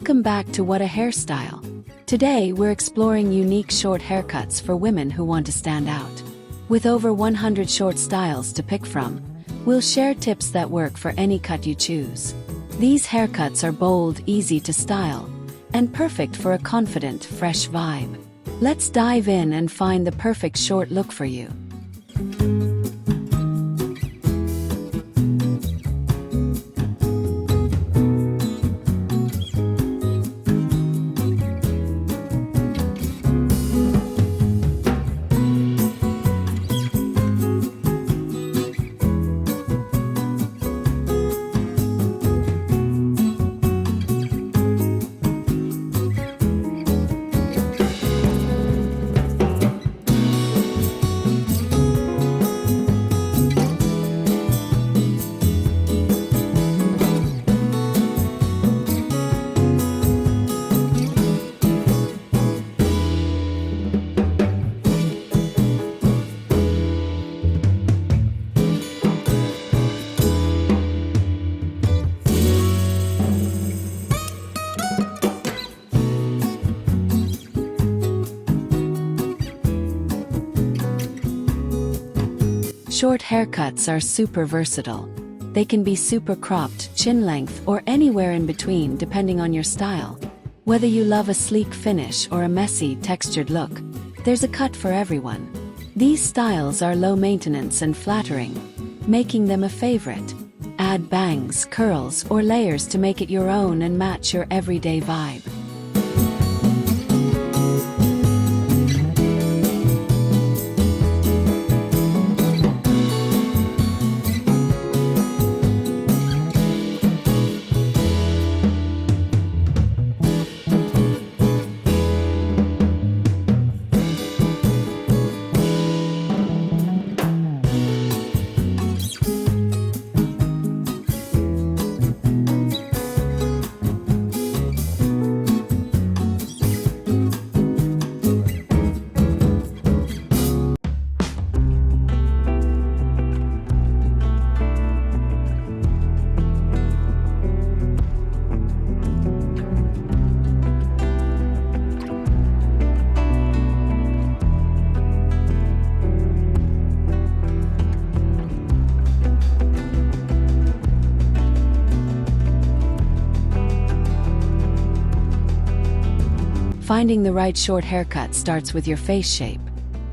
Welcome back to What a Hairstyle. Today we're exploring unique short haircuts for women who want to stand out. With over 100 short styles to pick from, we'll share tips that work for any cut you choose. These haircuts are bold, easy to style, and perfect for a confident, fresh vibe. Let's dive in and find the perfect short look for you. Short haircuts are super versatile. They can be super cropped, chin length, or anywhere in between depending on your style. Whether you love a sleek finish or a messy, textured look, there's a cut for everyone. These styles are low maintenance and flattering, making them a favorite. Add bangs, curls, or layers to make it your own and match your everyday vibe. Finding the right short haircut starts with your face shape.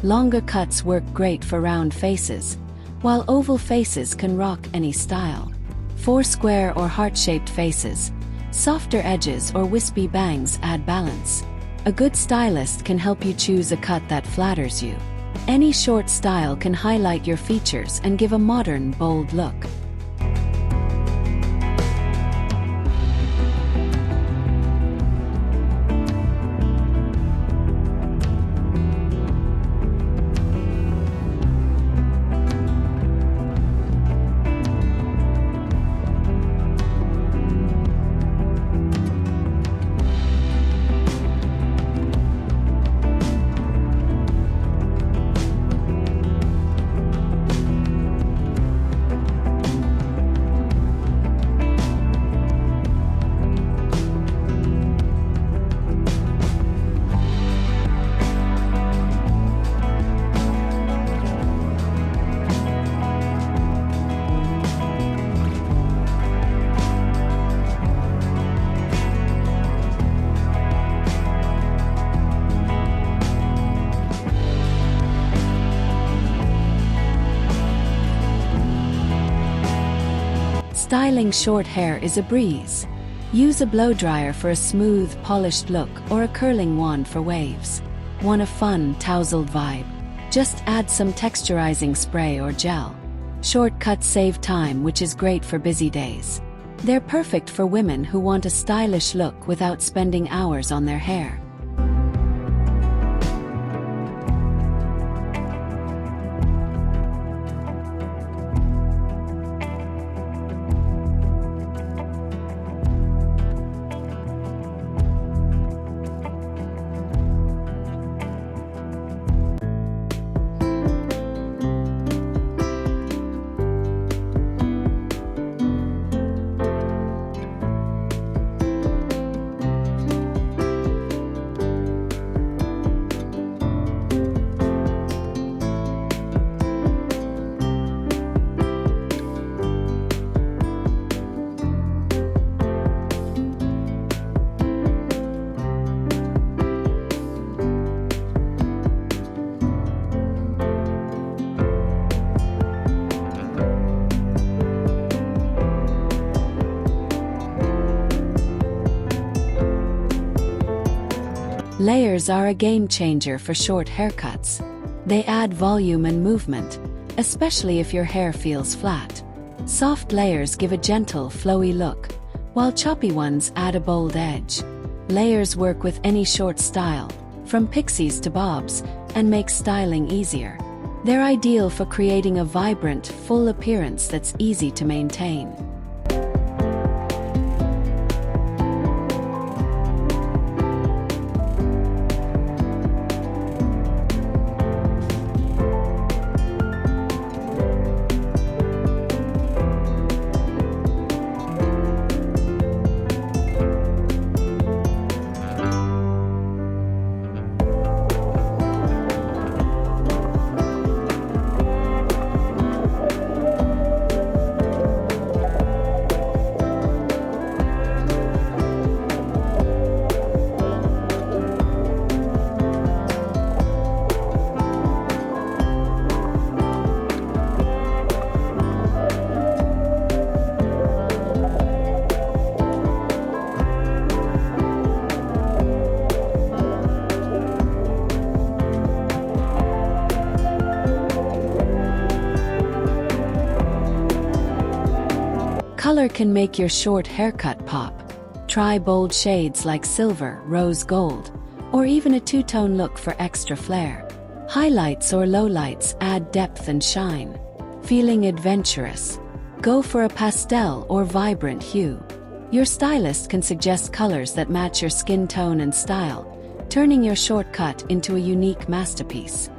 Longer cuts work great for round faces, while oval faces can rock any style. For square or heart-shaped faces, softer edges or wispy bangs add balance. A good stylist can help you choose a cut that flatters you. Any short style can highlight your features and give a modern, bold look. Styling short hair is a breeze. Use a blow dryer for a smooth, polished look or a curling wand for waves. Want a fun, tousled vibe? Just add some texturizing spray or gel. Short cuts save time, which is great for busy days. They're perfect for women who want a stylish look without spending hours on their hair. Layers are a game changer for short haircuts. They add volume and movement, especially if your hair feels flat. Soft layers give a gentle, flowy look, while choppy ones add a bold edge. Layers work with any short style, from pixies to bobs, and make styling easier. They're ideal for creating a vibrant, full appearance that's easy to maintain. Color can make your short haircut pop. Try bold shades like silver, rose gold, or even a two-tone look for extra flair. Highlights or lowlights add depth and shine. Feeling adventurous? Go for a pastel or vibrant hue. Your stylist can suggest colors that match your skin tone and style, turning your short cut into a unique masterpiece.